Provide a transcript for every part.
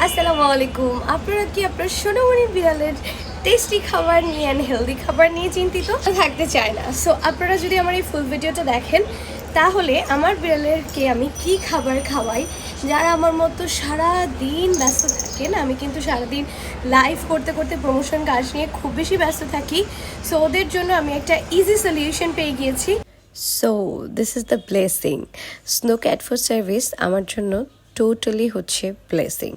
আসসালামু আলাইকুম। আপনারা কি আপনার সোনামণি বিড়ালের টেস্টি খাবার নিয়ে অ্যান্ড হেলদি খাবার নিয়ে চিন্তিত থাকতে চায় না? সো আপনারা যদি আমার এই ফুল ভিডিওটা দেখেন তাহলে আমার বিড়ালেরকে আমি কি খাবার খাওয়াই, যারা আমার মতো সারা দিন ব্যস্ত থাকেন। আমি কিন্তু সারাদিন লাইভ করতে করতে প্রমোশন কাজ নিয়ে খুব বেশি ব্যস্ত থাকি। সো ওদের জন্য আমি একটা ইজি সলিউশন পেয়ে গিয়েছি। So this is the blessing. Snow cat food service আমার জন্য টোটালি হচ্ছে ব্লেসিং,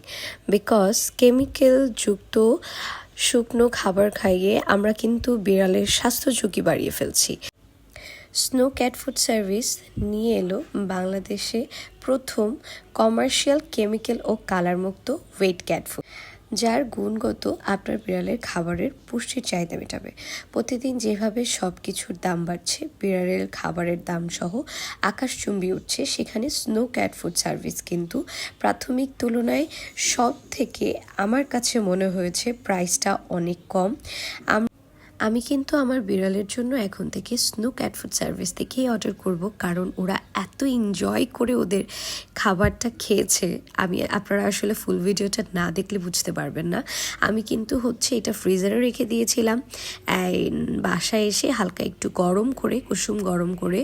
বিকজ কেমিক্যাল যুক্ত শুকনো খাবার খাইয়ে আমরা কিন্তু বিড়ালের স্বাস্থ্য ঝুঁকি বাড়িয়ে ফেলছি। স্নো ক্যাট ফুড সার্ভিস নিয়ে এলো বাংলাদেশে প্রথম কমার্শিয়াল কেমিক্যাল ও কালারমুক্ত ওয়েট ক্যাট ফুড, যার গুণগত আপনার বিড়ালের খাবারের পুষ্টির চাহিদা মেটাবে। প্রতিদিন যেভাবে সব কিছুর দাম বাড়ছে, বিড়ালের খাবারের দাম সহ আকাশচুম্বী উঠছে, সেখানে স্নো ক্যাট ফুড সার্ভিস কিন্তু প্রাথমিক তুলনায় সব থেকে আমার কাছে মনে হয়েছে প্রাইসটা অনেক কম। আমি কিন্তু আমার বিড়ালের জন্য এখন থেকে স্নো ক্যাট ফুড সার্ভিস থেকেই অর্ডার করব, কারণ ওরা এত এনজয় করে ওদের খাবারটা খেয়েছে। আপনারা আসলে ফুল ভিডিওটা না দেখলে বুঝতে পারবেন না। আমি কিন্তু এটা ফ্রিজারে রেখে দিয়েছিলাম, বাসায় এসে হালকা একটু গরম করে, কুসুম গরম করে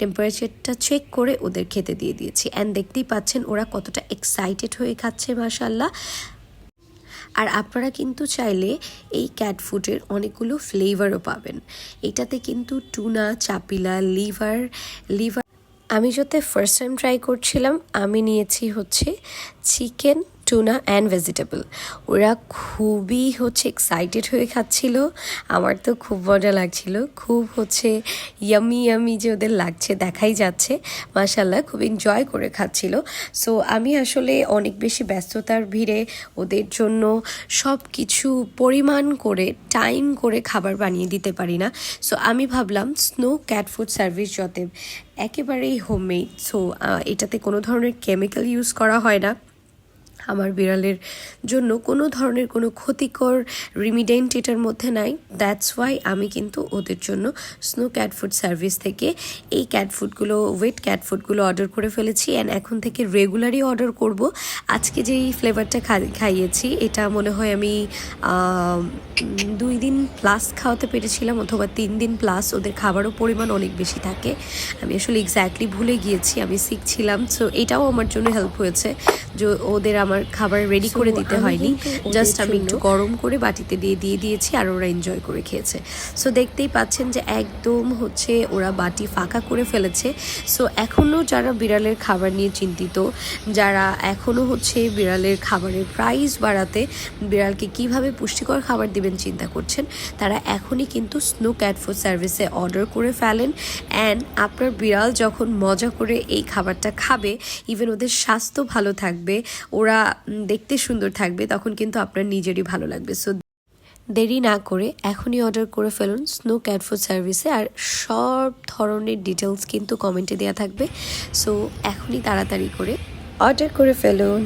টেম্পারেচারটা চেক করে ওদের খেতে দিয়ে দিয়েছি। অ্যান্ড দেখতেই পাচ্ছেন ওরা কতটা এক্সাইটেড হয়ে খাচ্ছে, মাশাআল্লাহ। আর আপনারা কিন্তু চাইলে এই ক্যাট ফুডের অনেকগুলো ফ্লেভারও পাবেন। এটাতে কিন্তু টুনা, চাপিলা, লিভার। আমি যাতে ফার্স্ট টাইম ট্রাই করছিলাম, আমি নিয়েছি চিকেন, টুনা অ্যান্ড ভেজিটেবল। ওরা খুবই এক্সাইটেড হয়ে খাচ্ছিল। আমার তো খুব মজা লাগছিল, খুব ইয়ামি ইয়ামি যে ওদের লাগছে দেখাই যাচ্ছে। মাশাআল্লাহ, খুব এনজয় করে খাচ্ছিল। সো আমি আসলে অনেক বেশি ব্যস্ততার ভিড়ে ওদের জন্য সব কিছু পরিমাণ করে টাইম করে খাবার বানিয়ে দিতে পারি না। সো আমি ভাবলাম স্নো ক্যাট ফুড সার্ভিস যাতে একেবারেই হোমমেড, সো এটাতে কোনো ধরনের কেমিক্যাল ইউজ করা হয় না, আমার বিড়ালের জন্য কোনো ধরনের কোনো ক্ষতিকর রিমিডেন্ট এটার মধ্যে নাই। দ্যাটস ওয়াই আমি কিন্তু ওদের জন্য স্নো ক্যাট ফুড সার্ভিস থেকে এই ওয়েট ক্যাট ফুডগুলো অর্ডার করে ফেলেছি। অ্যান্ড এখন থেকে রেগুলারই অর্ডার করব। আজকে যেই ফ্লেভারটা খাইয়েছি, এটা মনে হয় আমি 2 দিন প্লাস খাওয়াতে পেরেছিলাম, অথবা 3 দিন প্লাস। ওদের খাবারও পরিমাণ অনেক বেশি থাকে, আমি আসলে এক্স্যাক্টলি ভুলে গিয়েছি, আমি শিখছিলাম। সো এটাও আমার জন্য হেল্প হয়েছে যে ওদের আমার খাবার রেডি করে দিতে হয়নি, জাস্ট আমি একটু গরম করে বাটিতে দিয়ে দিয়েছি, আর ওরা এনজয় করে খেয়েছে। সো দেখতেই পাচ্ছেন যে একদম ওরা বাটি ফাঁকা করে ফেলেছে। সো এখনও যারা বিড়ালের খাবার নিয়ে চিন্তিত, যারা এখনও বিড়ালের খাবারের প্রাইস বাড়াতে, বিড়ালকে কিভাবে পুষ্টিকর খাবার দিবেন চিন্তা করছেন, তারা এখনই কিন্তু স্নো ক্যাট ফুড সার্ভিসে অর্ডার করে ফেলেন। অ্যান্ড আপনার বিড়াল যখন মজা করে এই খাবারটা খাবে, ইভেন ওদের স্বাস্থ্য ভালো থাকবে, ওরা দেখতে সুন্দর থাকবে, তখন কিন্তু আপনার নিজেরই ভালো লাগবে। সো দেরি না করে এখনই অর্ডার করে ফেলুন স্নো ক্যাট ফুড সার্ভিসে। আর সব ধরনের ডিটেলস কিন্তু কমেন্টে দেওয়া থাকবে। সো এখনই তাড়াতাড়ি করে অর্ডার করে ফেলুন।